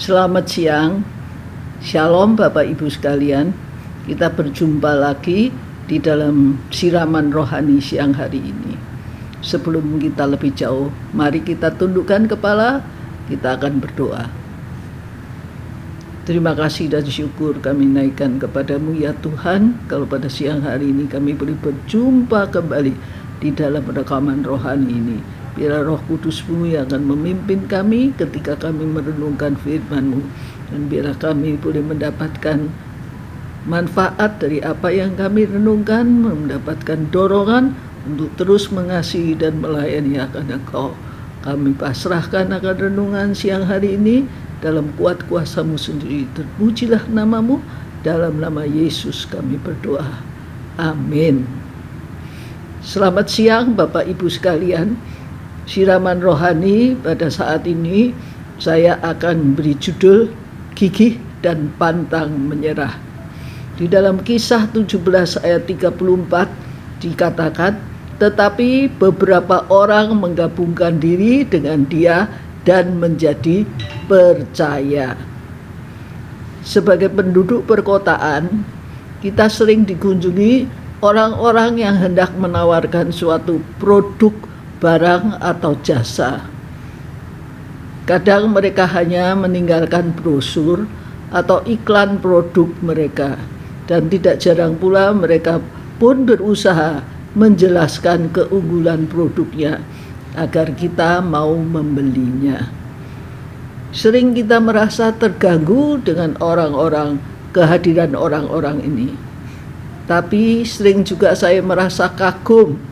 Selamat siang, Shalom Bapak Ibu sekalian. Kita berjumpa lagi di dalam siraman rohani siang hari ini. Sebelum kita lebih jauh, mari kita tundukkan kepala, kita akan berdoa. Terima kasih dan syukur kami naikkan kepadamu ya Tuhan, kalau pada siang hari ini kami boleh berjumpa kembali di dalam rekaman rohani ini. Biarlah Roh Kudus-Mu yang akan memimpin kami ketika kami merenungkan firman-Mu. Dan biarlah kami boleh mendapatkan manfaat dari apa yang kami renungkan, mendapatkan dorongan untuk terus mengasihi dan melayani akan Engkau. Kami pasrahkan akan renungan siang hari ini dalam kuat kuasa-Mu sendiri. Terpujilah nama-Mu, dalam nama Yesus kami berdoa. Amin. Selamat siang Bapak Ibu sekalian. Siraman rohani pada saat ini saya akan beri judul Gigih dan Pantang Menyerah. Di dalam Kisah 17 ayat 34 dikatakan, tetapi beberapa orang menggabungkan diri dengan dia dan menjadi percaya. Sebagai penduduk perkotaan, kita sering dikunjungi orang-orang yang hendak menawarkan suatu produk, barang atau jasa. Kadang mereka hanya meninggalkan brosur atau iklan produk mereka, dan tidak jarang pula mereka pun berusaha menjelaskan keunggulan produknya agar kita mau membelinya. Sering kita merasa terganggu dengan kehadiran orang-orang ini. Tapi sering juga saya merasa kagum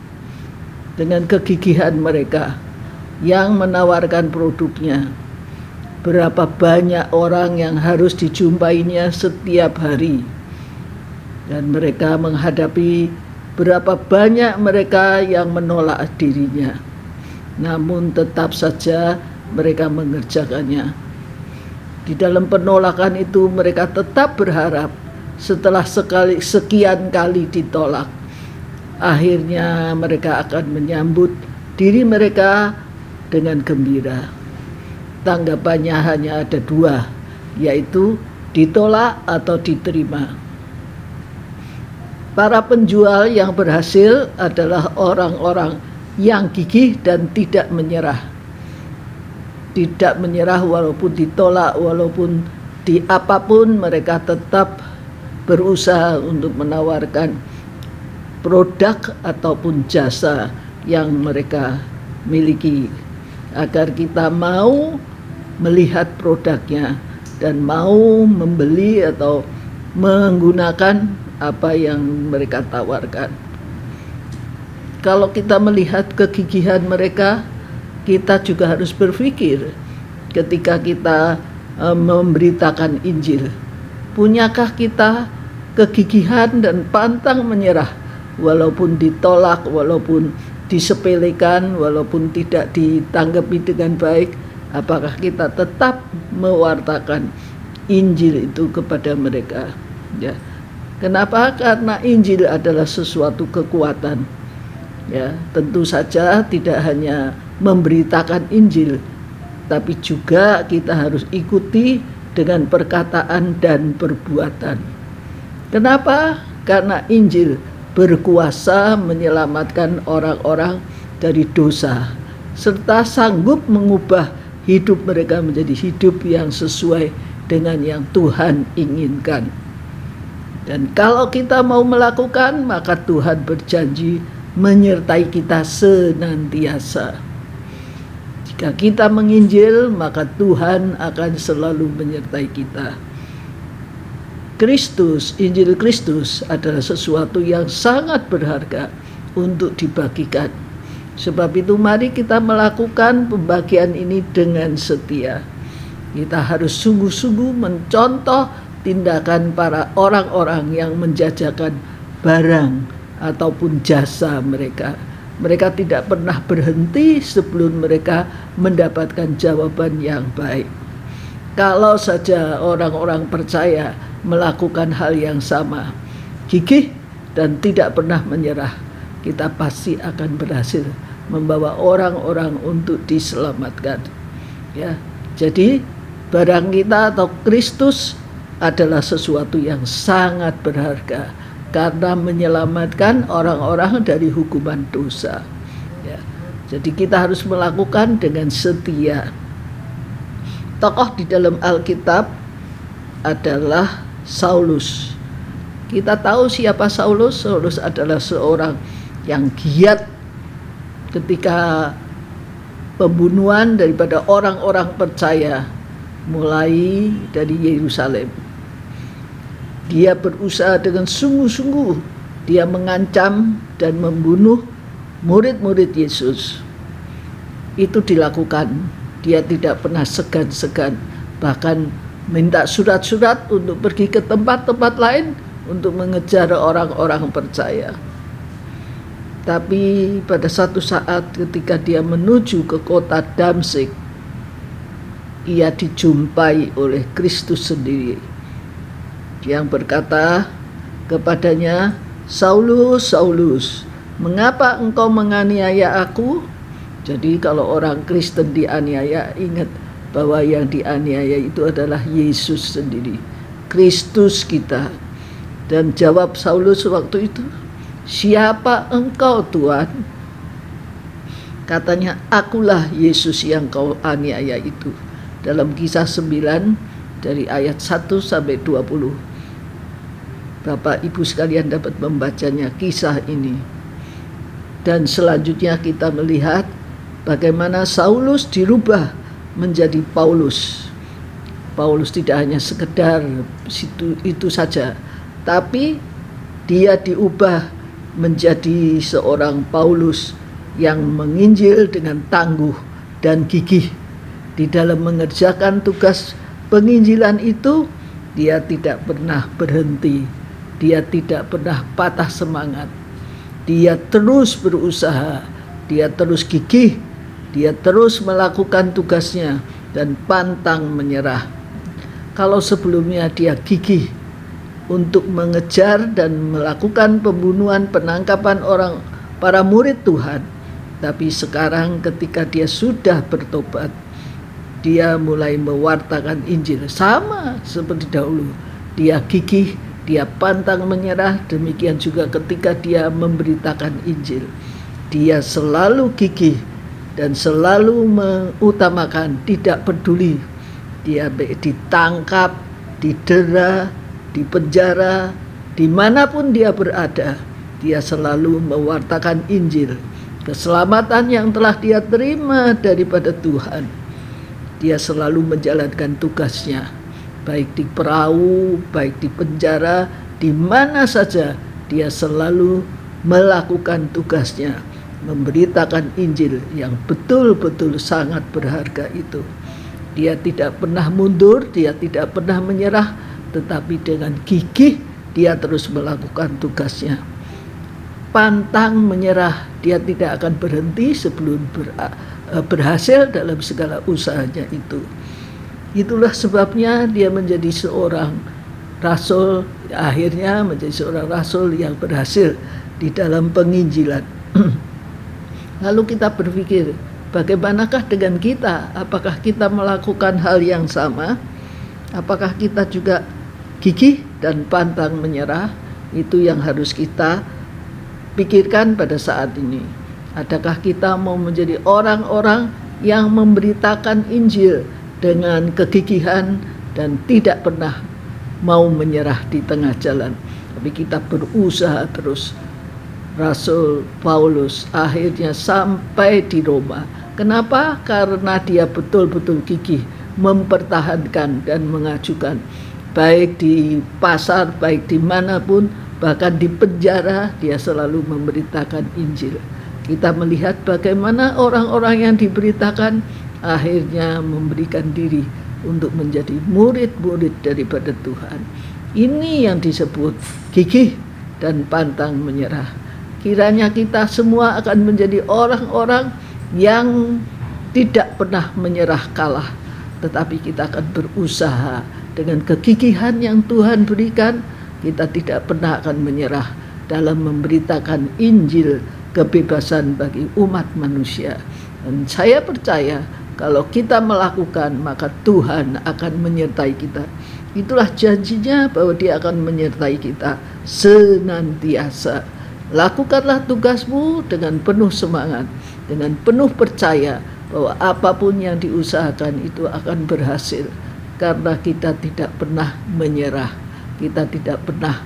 dengan kegigihan mereka yang menawarkan produknya. Berapa banyak orang yang harus dijumpainya setiap hari, dan mereka menghadapi berapa banyak mereka yang menolak dirinya, namun tetap saja mereka mengerjakannya. Di dalam penolakan itu mereka tetap berharap setelah sekian kali ditolak, akhirnya mereka akan menyambut diri mereka dengan gembira. Tanggapannya hanya ada dua, yaitu ditolak atau diterima. Para penjual yang berhasil adalah orang-orang yang gigih dan tidak menyerah. Tidak menyerah walaupun ditolak, walaupun di apapun mereka tetap berusaha untuk menawarkan produk ataupun jasa yang mereka miliki, agar kita mau melihat produknya dan mau membeli atau menggunakan apa yang mereka tawarkan. Kalau kita melihat kegigihan mereka, kita juga harus berpikir ketika kita memberitakan Injil, punyakah kita kegigihan dan pantang menyerah walaupun ditolak, walaupun disepelekan, walaupun tidak ditanggapi dengan baik? Apakah kita tetap mewartakan Injil itu kepada mereka? Ya. Kenapa? Karena Injil adalah sesuatu kekuatan. Ya, tentu saja tidak hanya memberitakan Injil, tapi juga kita harus ikuti dengan perkataan dan perbuatan. Kenapa? Karena Injil berkuasa menyelamatkan orang-orang dari dosa, serta sanggup mengubah hidup mereka menjadi hidup yang sesuai dengan yang Tuhan inginkan. Dan kalau kita mau melakukan, maka Tuhan berjanji menyertai kita senantiasa. Jika kita menginjil, maka Tuhan akan selalu menyertai kita. Injil Kristus adalah sesuatu yang sangat berharga untuk dibagikan. Sebab itu mari kita melakukan pembagian ini dengan setia. Kita harus sungguh-sungguh mencontoh tindakan para orang-orang yang menjajakan barang ataupun jasa mereka. Mereka tidak pernah berhenti sebelum mereka mendapatkan jawaban yang baik. Kalau saja orang-orang percaya melakukan hal yang sama, gigih dan tidak pernah menyerah, kita pasti akan berhasil membawa orang-orang untuk diselamatkan. Ya, jadi barang kita atau Kristus adalah sesuatu yang sangat berharga karena menyelamatkan orang-orang dari hukuman dosa. Ya. Jadi kita harus melakukan dengan setia. Tokoh di dalam Alkitab adalah Saulus. Kita tahu siapa Saulus. Saulus adalah seorang yang giat ketika pembunuhan daripada orang-orang percaya mulai dari Yerusalem. Dia berusaha dengan sungguh-sungguh. Dia mengancam dan membunuh murid-murid Yesus. Itu dilakukan. Dia tidak pernah segan-segan, bahkan minta surat-surat untuk pergi ke tempat-tempat lain untuk mengejar orang-orang percaya. Tapi pada satu saat ketika dia menuju ke kota Damsyik, ia dijumpai oleh Kristus sendiri yang berkata kepadanya, "Saulus, Saulus, mengapa engkau menganiaya aku?" Jadi kalau orang Kristen dianiaya, ingat bahwa yang dianiaya itu adalah Yesus sendiri, Kristus kita. Dan jawab Saulus waktu itu, "Siapa engkau, Tuhan?" Katanya, "Akulah Yesus yang kau aniaya itu." Dalam Kisah 9 dari ayat 1 sampai 20. Bapak Ibu sekalian dapat membacanya kisah ini. Dan selanjutnya kita melihat bagaimana Saulus dirubah menjadi Paulus. Paulus tidak hanya sekedar itu saja, tapi dia diubah menjadi seorang Paulus yang menginjil dengan tangguh dan gigih. Di dalam mengerjakan tugas penginjilan itu, dia tidak pernah berhenti. Dia tidak pernah patah semangat. Dia terus berusaha, dia terus gigih, dia terus melakukan tugasnya dan pantang menyerah. Kalau sebelumnya dia gigih untuk mengejar dan melakukan pembunuhan, penangkapan para murid Tuhan, tapi sekarang ketika dia sudah bertobat, dia mulai mewartakan Injil sama seperti dahulu. Dia gigih, dia pantang menyerah. Demikian juga ketika dia memberitakan Injil, dia selalu gigih dan selalu mengutamakan, tidak peduli dia ditangkap, didera, dipenjara, dimanapun dia berada, dia selalu mewartakan Injil, keselamatan yang telah dia terima daripada Tuhan. Dia selalu menjalankan tugasnya, baik di perahu, baik di penjara, di mana saja dia selalu melakukan tugasnya, memberitakan Injil yang betul-betul sangat berharga itu. Dia tidak pernah mundur, dia tidak pernah menyerah, tetapi dengan gigih dia terus melakukan tugasnya. Pantang menyerah, dia tidak akan berhenti sebelum berhasil dalam segala usahanya itu. Itulah sebabnya dia menjadi seorang rasul, akhirnya menjadi seorang rasul yang berhasil di dalam penginjilan. Lalu kita berpikir, bagaimanakah dengan kita? Apakah kita melakukan hal yang sama? Apakah kita juga gigih dan pantang menyerah? Itu yang harus kita pikirkan pada saat ini. Adakah kita mau menjadi orang-orang yang memberitakan Injil dengan kegigihan dan tidak pernah mau menyerah di tengah jalan, tapi kita berusaha terus. Rasul Paulus akhirnya sampai di Roma. Kenapa? Karena dia betul-betul gigih mempertahankan dan mengajukan, baik di pasar, baik dimanapun, bahkan di penjara, dia selalu memberitakan Injil. Kita melihat bagaimana orang-orang yang diberitakan akhirnya memberikan diri untuk menjadi murid-murid daripada Tuhan. Ini yang disebut gigih dan pantang menyerah. Kiranya kita semua akan menjadi orang-orang yang tidak pernah menyerah kalah, tetapi kita akan berusaha dengan kegigihan yang Tuhan berikan. Kita tidak pernah akan menyerah dalam memberitakan Injil kebebasan bagi umat manusia. Dan saya percaya Kalau kita melakukan, maka Tuhan akan menyertai kita. Itulah janjinya bahwa Dia akan menyertai kita senantiasa. Lakukanlah tugasmu dengan penuh semangat, dengan penuh percaya bahwa apapun yang diusahakan itu akan berhasil. Karena kita tidak pernah menyerah, kita tidak pernah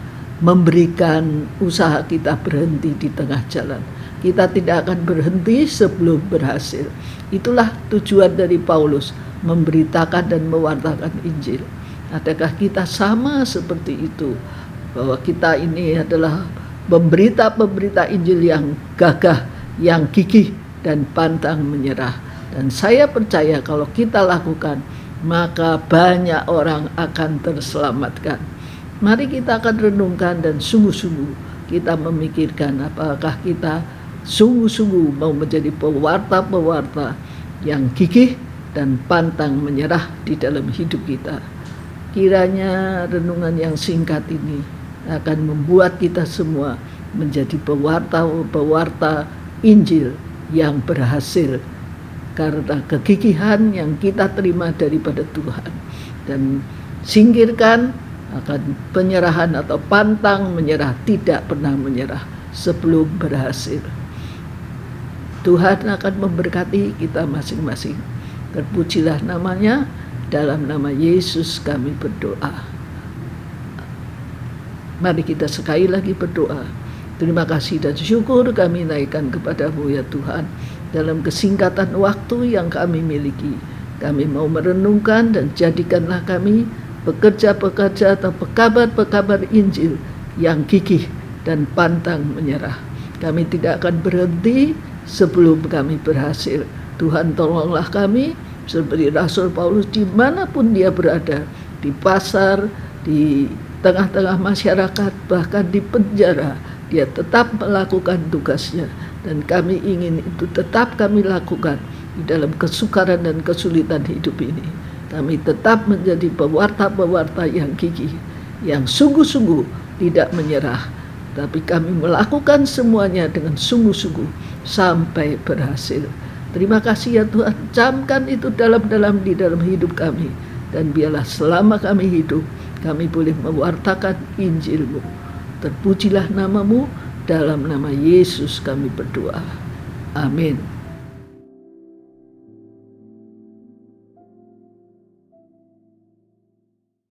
memberikan usaha kita berhenti di tengah jalan. Kita tidak akan berhenti sebelum berhasil. Itulah tujuan dari Paulus, memberitakan dan mewartakan Injil. Adakah kita sama seperti itu? Bahwa kita ini adalah pemberita Injil yang gagah, yang gigih, dan pantang menyerah. Dan saya percaya kalau kita lakukan, maka banyak orang akan terselamatkan. Mari kita akan renungkan dan sungguh-sungguh kita memikirkan apakah kita sungguh-sungguh mau menjadi pewarta-pewarta yang gigih dan pantang menyerah di dalam hidup kita. Kiranya renungan yang singkat ini akan membuat kita semua menjadi pewarta-pewarta Injil yang berhasil karena kegigihan yang kita terima daripada Tuhan, dan singkirkan akan penyerahan atau pantang menyerah, tidak pernah menyerah sebelum berhasil. Tuhan akan memberkati kita masing-masing. Terpujilah namanya. Dalam nama Yesus kami berdoa. Mari kita sekali lagi berdoa. Terima kasih dan syukur kami naikkan kepadamu ya Tuhan. Dalam kesingkatan waktu yang kami miliki, kami mau merenungkan dan jadikanlah kami pekerja-pekerja atau pekabar-pekabar Injil yang gigih dan pantang menyerah. Kami tidak akan berhenti sebelum kami berhasil. Tuhan tolonglah kami seperti Rasul Paulus dimanapun dia berada, di pasar, di tengah-tengah masyarakat, bahkan di penjara, dia tetap melakukan tugasnya. Dan kami ingin itu tetap kami lakukan di dalam kesukaran dan kesulitan hidup ini. Kami tetap menjadi pewarta-pewarta yang gigih, yang sungguh-sungguh tidak menyerah, tapi kami melakukan semuanya dengan sungguh-sungguh sampai berhasil. Terima kasih ya Tuhan, camkan itu dalam hidup kami, dan biarlah selama kami hidup, kami boleh mewartakan Injil-Mu. Terpujilah nama-Mu, dalam nama Yesus kami berdoa. Amin.